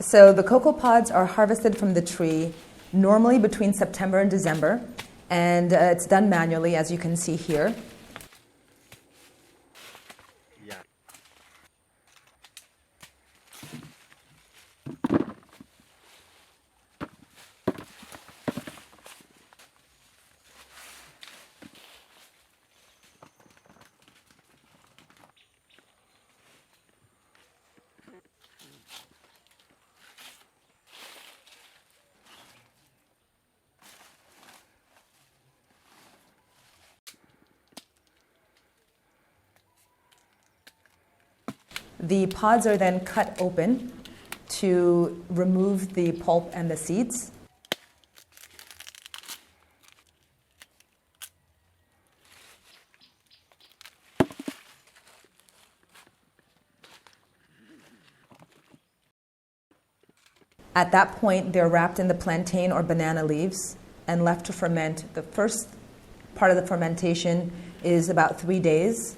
So the cocoa pods are harvested from the tree normally between September and December, and it's done manually, as you can see here. The pods are then cut open to remove the pulp and the seeds. At that point, they're wrapped in the plantain or banana leaves and left to ferment. The first part of the fermentation is about 3 days,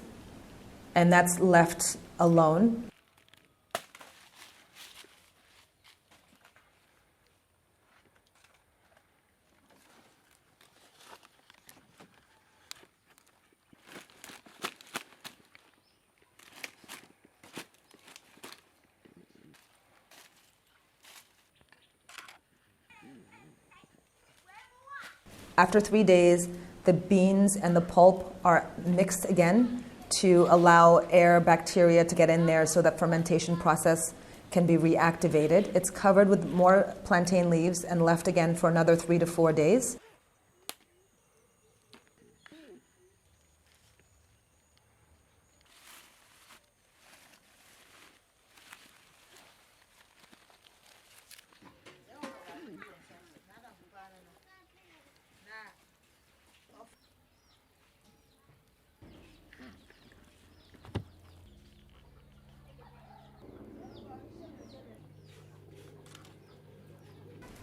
and that's left alone. After 3 days, the beans and the pulp are mixed again to allow air, bacteria to get in there so that fermentation process can be reactivated. It's covered with more plantain leaves and left again for another 3 to 4 days.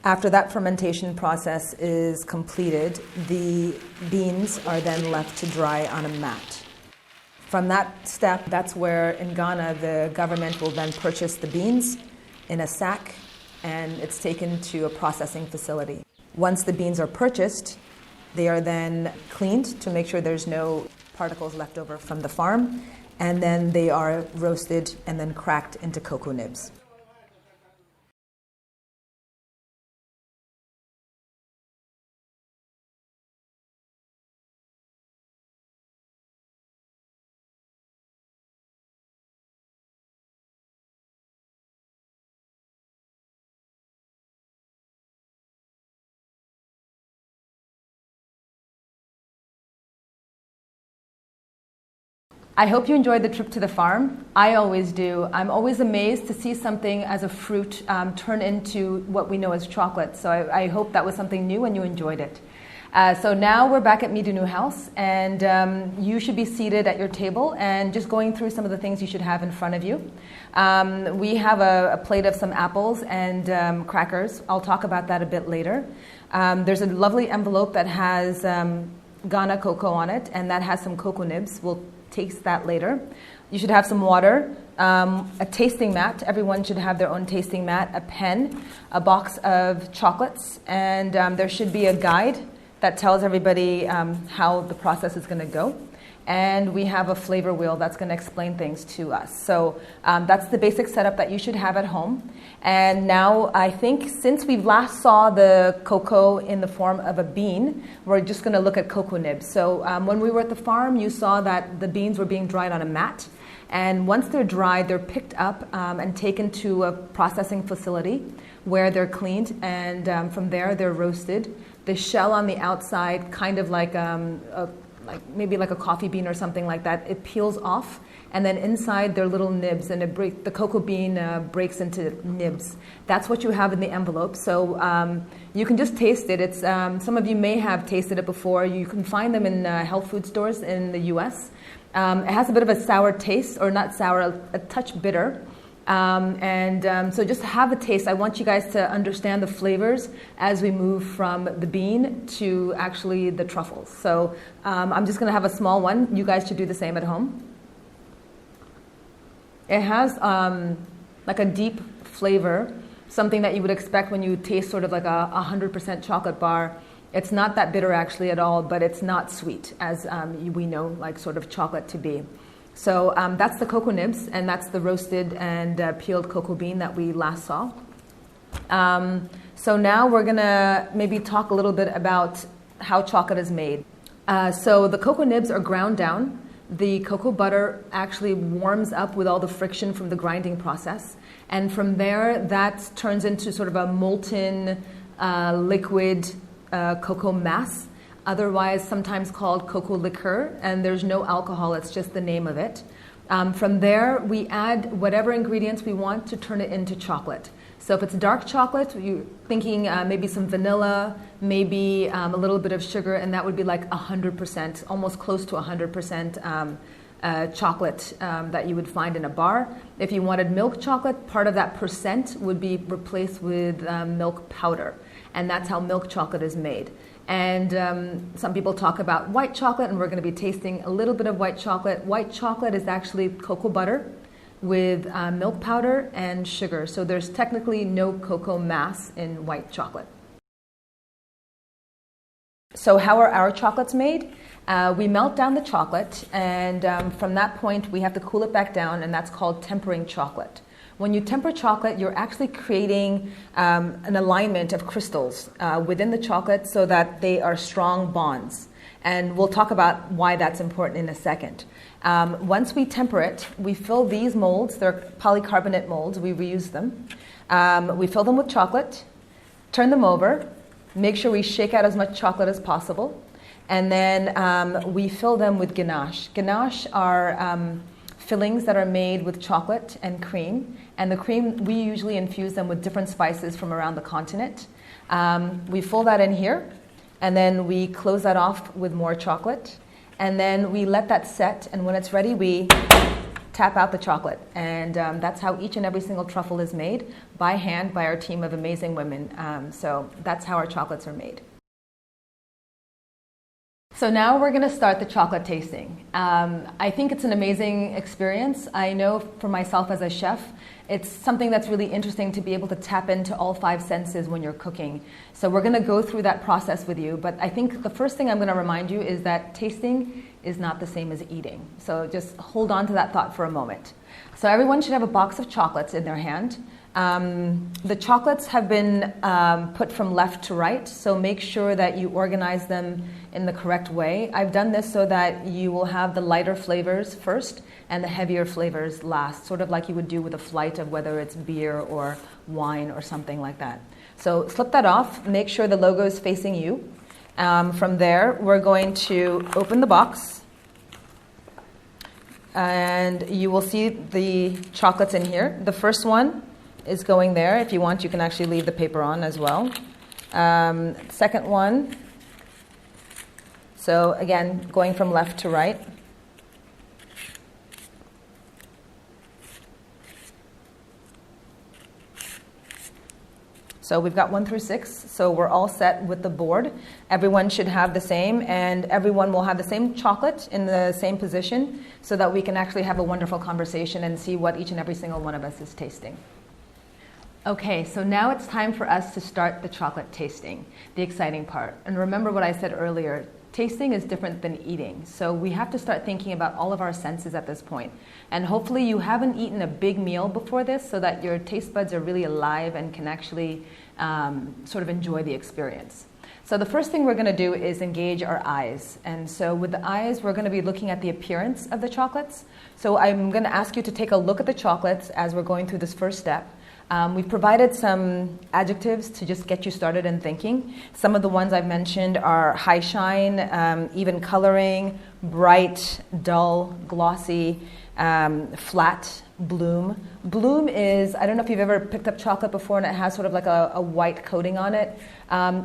After that fermentation process is completed, the beans are then left to dry on a mat. From that step, that's where in Ghana the government will then purchase the beans in a sack and it's taken to a processing facility. Once the beans are purchased, they are then cleaned to make sure there's no particles left over from the farm, and then they are roasted and then cracked into cocoa nibs. I hope you enjoyed the trip to the farm. I always do. I'm always amazed to see something as a fruit turn into what we know as chocolate. So I hope that was something new and you enjoyed it. So now we're back at Midunu House, and you should be seated at your table and just going through some of the things you should have in front of you. We have a plate of some apples and crackers. I'll talk about that a bit later. There's a lovely envelope that has Ghana cocoa on it, and that has some cocoa nibs. We'll taste that later. You should have some water, a tasting mat. Everyone should have their own tasting mat, a pen, a box of chocolates, and there should be a guide that tells everybody how the process is going to go. And we have a flavor wheel that's going to explain things to us. So that's the basic setup that you should have at home. And now I think since we last saw the cocoa in the form of a bean, we're just going to look at cocoa nibs. So when we were at the farm, you saw that the beans were being dried on a mat. And once they're dried, they're picked up and taken to a processing facility where they're cleaned. And from there, they're roasted. The shell on the outside, kind of like maybe like a coffee bean or something like that, it peels off, and then inside they're little nibs, and the cocoa bean breaks into nibs. That's what you have in the envelope. So you can just taste it. It's some of you may have tasted it before. You can find them in health food stores in the U.S. It has a bit of a sour taste, or not sour, a touch bitter. So just have a taste. I want you guys to understand the flavors as we move from the bean to actually the truffles. So I'm just going to have a small one. You guys should do the same at home. It has like a deep flavor. something that you would expect when you taste sort of like a 100% chocolate bar. It's not that bitter actually at all, but it's not sweet as we know like sort of chocolate to be. So that's the cocoa nibs, and that's the roasted and peeled cocoa bean that we last saw. So now we're gonna maybe talk a little bit about how chocolate is made. So the cocoa nibs are ground down. The cocoa butter actually warms up with all the friction from the grinding process. And from there, that turns into sort of a molten liquid cocoa mass, otherwise sometimes called cocoa liqueur, and there's no alcohol, it's just the name of it. From there, we add whatever ingredients we want to turn it into chocolate. So if it's dark chocolate, you're thinking maybe some vanilla, maybe a little bit of sugar, and that would be like 100%, almost close to 100% chocolate that you would find in a bar. If you wanted milk chocolate, part of that percent would be replaced with milk powder, and that's how milk chocolate is made. And some people talk about white chocolate, and we're going to be tasting a little bit of white chocolate. White chocolate is actually cocoa butter with milk powder and sugar. So there's technically no cocoa mass in white chocolate. So how are our chocolates made? We melt down the chocolate, and from that point we have to cool it back down, and that's called tempering chocolate. When you temper chocolate, you're actually creating an alignment of crystals within the chocolate so that they are strong bonds. And we'll talk about why that's important in a second. Once we temper it, we fill these molds. They're polycarbonate molds. We reuse them. We fill them with chocolate, turn them over, make sure we shake out as much chocolate as possible, and then we fill them with ganache. Ganache are fillings that are made with chocolate and cream. And the cream, we usually infuse them with different spices from around the continent. We fill that in here, and then we close that off with more chocolate. And then we let that set, and when it's ready, we tap out the chocolate. And that's how each and every single truffle is made, by hand, by our team of amazing women. So that's how our chocolates are made. So now we're going to start the chocolate tasting. I think it's an amazing experience. I know for myself as a chef, it's something that's really interesting to be able to tap into all 5 senses when you're cooking. So we're going to go through that process with you. But I think the first thing I'm going to remind you is that tasting is not the same as eating. So just hold on to that thought for a moment. So everyone should have a box of chocolates in their hand. The chocolates have been put from left to right, so make sure that you organize them in the correct way. I've done this so that you will have the lighter flavors first and the heavier flavors last, sort of like you would do with a flight of whether it's beer or wine or something like that. So slip that off, make sure the logo is facing you. From there, we're going to open the box, and you will see the chocolates in here. The first one is going there. If you want, you can actually leave the paper on as well. Second one, so again, going from left to right. So we've got 1 through 6, so we're all set with the board. Everyone should have the same, and everyone will have the same chocolate in the same position so that we can actually have a wonderful conversation and see what each and every single one of us is tasting. Okay, so now it's time for us to start the chocolate tasting, the exciting part. And remember what I said earlier, tasting is different than eating. So we have to start thinking about all of our senses at this point. And hopefully you haven't eaten a big meal before this so that your taste buds are really alive and can actually sort of enjoy the experience. So the first thing we're going to do is engage our eyes. And so with the eyes, we're going to be looking at the appearance of the chocolates. So I'm going to ask you to take a look at the chocolates as we're going through this first step. We've provided some adjectives to just get you started in thinking. Some of the ones I've mentioned are high shine, even coloring, bright, dull, glossy, flat, bloom. Bloom is, I don't know if you've ever picked up chocolate before and it has sort of like a white coating on it.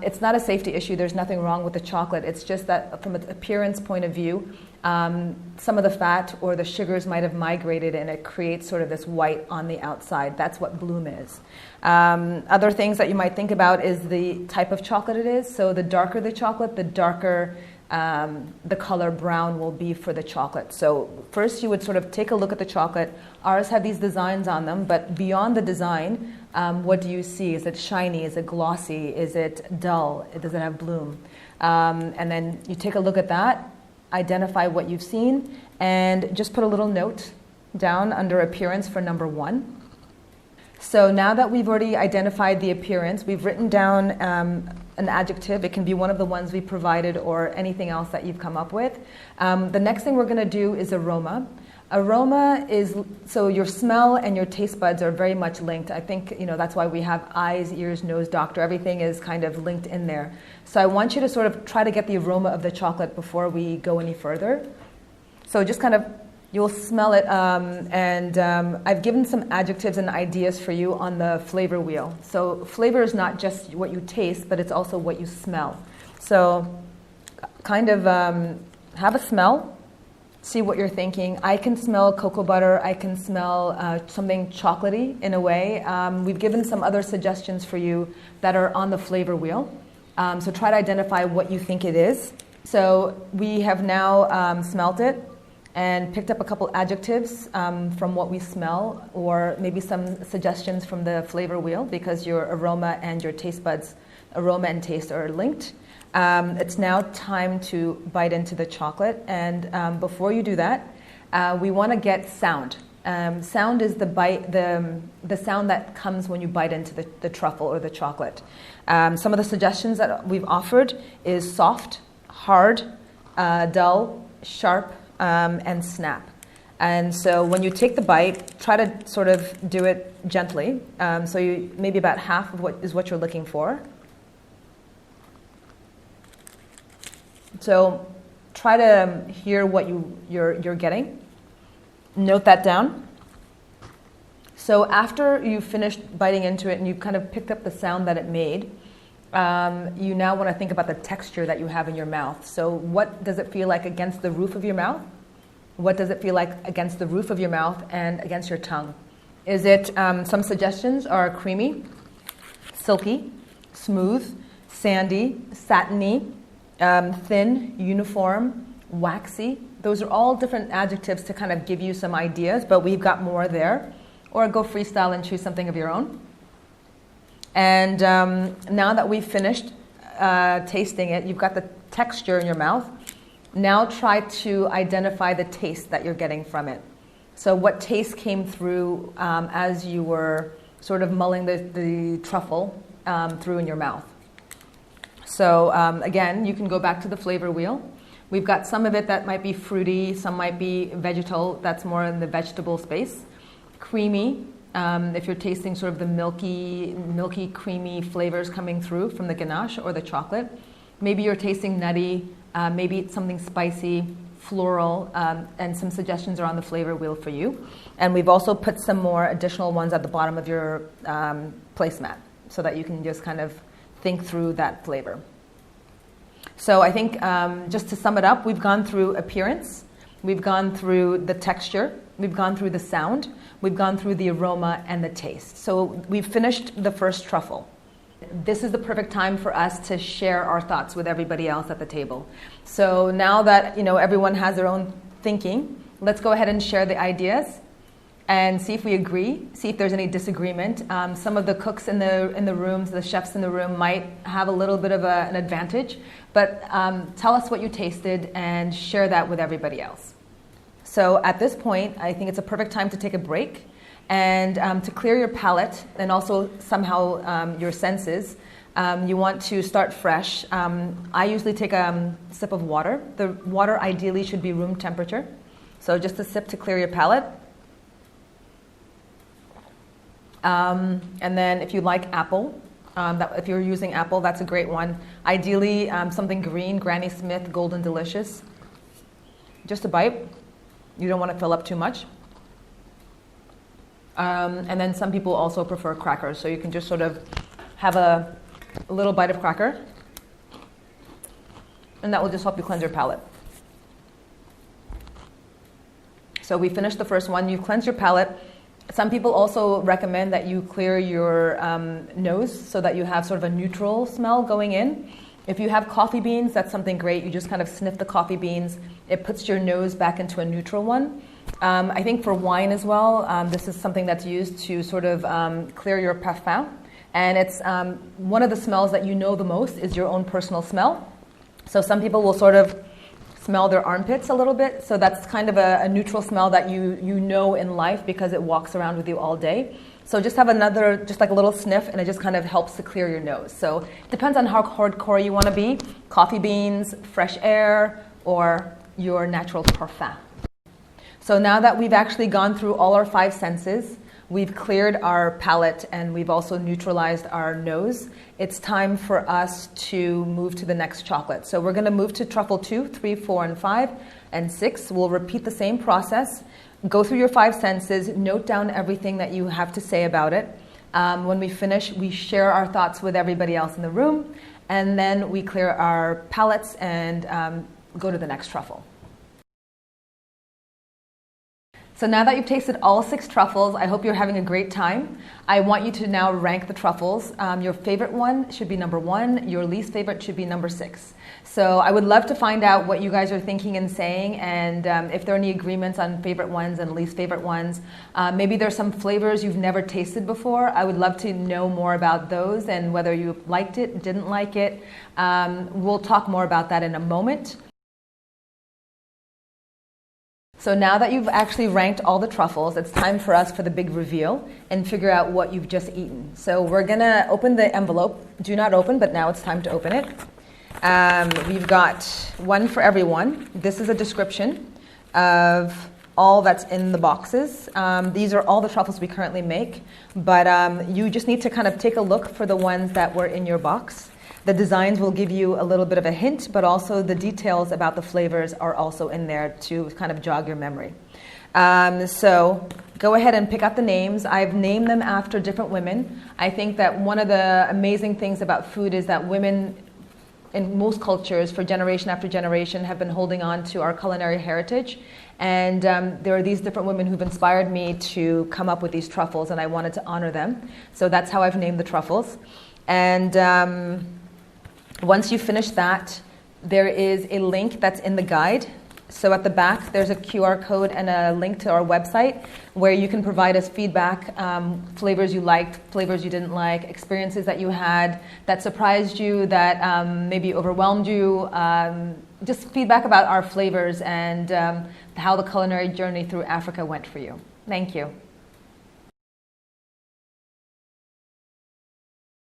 It's not a safety issue. There's nothing wrong with the chocolate. It's just that from an appearance point of view, some of the fat or the sugars might have migrated and it creates sort of this white on the outside. That's what bloom is. Other things that you might think about is the type of chocolate it is. So the darker the chocolate, the darker the color brown will be for the chocolate. So first you would sort of take a look at the chocolate. Ours have these designs on them, but beyond the design, what do you see? Is it shiny? Is it glossy? Is it dull? Does it have bloom? And then you take a look at that, identify what you've seen, and just put a little note down under appearance for number 1. So now that we've already identified the appearance, we've written down an adjective. It can be one of the ones we provided or anything else that you've come up with. The next thing we're going to do is aroma. Aroma is, so your smell and your taste buds are very much linked. I think, that's why we have eyes, ears, nose, doctor. Everything is kind of linked in there. So I want you to sort of try to get the aroma of the chocolate before we go any further. So just kind of, you'll smell it, and I've given some adjectives and ideas for you on the flavor wheel. So flavor is not just what you taste, but it's also what you smell. So kind of have a smell, see what you're thinking. I can smell cocoa butter. I can smell something chocolatey in a way. We've given some other suggestions for you that are on the flavor wheel. So try to identify what you think it is. So we have now smelt it and picked up a couple adjectives from what we smell, or maybe some suggestions from the flavor wheel, because your aroma and your taste buds, aroma and taste, are linked. It's now time to bite into the chocolate, and before you do that, we want to get sound. Sound is the sound that comes when you bite into the truffle or the chocolate. Some of the suggestions that we've offered is soft, hard, dull, sharp, and snap. And so when you take the bite, try to sort of do it gently. So you maybe about half of what you're looking for. So try to hear what you're getting. Note that down. So after you've finished biting into it and you've kind of picked up the sound that it made, you now want to think about the texture that you have in your mouth. So what does it feel like against the roof of your mouth? What does it feel like against the roof of your mouth and against your tongue? Is it, some suggestions are creamy, silky, smooth, sandy, satiny, thin, uniform, waxy. Those are all different adjectives to kind of give you some ideas, but we've got more there. Or go freestyle and choose something of your own. And now that we've finished tasting it, you've got the texture in your mouth. Now try to identify the taste that you're getting from it. So what taste came through as you were sort of mulling the truffle through in your mouth. So again, you can go back to the flavor wheel. We've got some of it that might be fruity, some might be vegetal, that's more in the vegetable space. Creamy, if you're tasting sort of the milky, creamy flavors coming through from the ganache or the chocolate. Maybe you're tasting nutty, maybe it's something spicy, floral, and some suggestions are on the flavor wheel for you. And we've also put some more additional ones at the bottom of your placemat so that you can just kind of think through that flavor. So I think just to sum it up, we've gone through appearance, we've gone through the texture, we've gone through the sound, we've gone through the aroma and the taste. So we've finished the first truffle. This is the perfect time for us to share our thoughts with everybody else at the table. So now that everyone has their own thinking, let's go ahead and share the ideas and see if we agree, see if there's any disagreement. Some of the cooks in the rooms, the chefs in the room might have a little bit of an advantage, but tell us what you tasted and share that with everybody else. So at this point, I think it's a perfect time to take a break and to clear your palate and also somehow your senses. You want to start fresh. I usually take a sip of water. The water ideally should be room temperature. So just a sip to clear your palate. And then if you like apple, if you're using apple, that's a great one. Ideally, something green, Granny Smith, Golden Delicious. Just a bite. You don't want to fill up too much. And then some people also prefer crackers, so you can just sort of have a little bite of cracker, and that will just help you cleanse your palate. So we finished the first one. You cleanse your palate. Some people also recommend that you clear your nose so that you have sort of a neutral smell going in. If you have coffee beans, that's something great. You just kind of sniff the coffee beans. It puts your nose back into a neutral one. I think for wine as well, this is something that's used to sort of clear your parfum. And it's one of the smells that you know the most is your own personal smell. So some people will sort of smell their armpits a little bit. So that's kind of a neutral smell that you know in life because it walks around with you all day. So just have another, just like a little sniff, and it just kind of helps to clear your nose. So it depends on how hardcore you want to be. Coffee beans, fresh air, or your natural parfum. So now that we've actually gone through all our 5 senses, we've cleared our palate, and we've also neutralized our nose, it's time for us to move to the next chocolate. So we're going to move to truffle 2, 3, 4, and 5, and 6. We'll repeat the same process. Go through your 5 senses, note down everything that you have to say about it. When we finish, we share our thoughts with everybody else in the room, and then we clear our palates and go to the next truffle. So now that you've tasted all 6 truffles, I hope you're having a great time. I want you to now rank the truffles. Your favorite one should be number 1. Your least favorite should be number 6. So I would love to find out what you guys are thinking and saying, and if there are any agreements on favorite ones and least favorite ones. Maybe there's some flavors you've never tasted before. I would love to know more about those and whether you liked it, didn't like it. We'll talk more about that in a moment. So now that you've actually ranked all the truffles, it's time for us for the big reveal and figure out what you've just eaten. So we're going to open the envelope. Do not open, but now it's time to open it. We've got one for everyone. This is a description of all that's in the boxes. These are all the truffles we currently make, but you just need to kind of take a look for the ones that were in your box. The designs will give you a little bit of a hint, but also the details about the flavors are also in there to kind of jog your memory. So go ahead and pick out the names. I've named them after different women. I think that one of the amazing things about food is that women in most cultures for generation after generation have been holding on to our culinary heritage. And there are these different women who've inspired me to come up with these truffles, and I wanted to honor them. So that's how I've named the truffles. And once you finish that, there is a link that's in the guide. So at the back, there's a QR code and a link to our website where you can provide us feedback, flavors you liked, flavors you didn't like, experiences that you had that surprised you, that maybe overwhelmed you, just feedback about our flavors and how the culinary journey through Africa went for you. Thank you.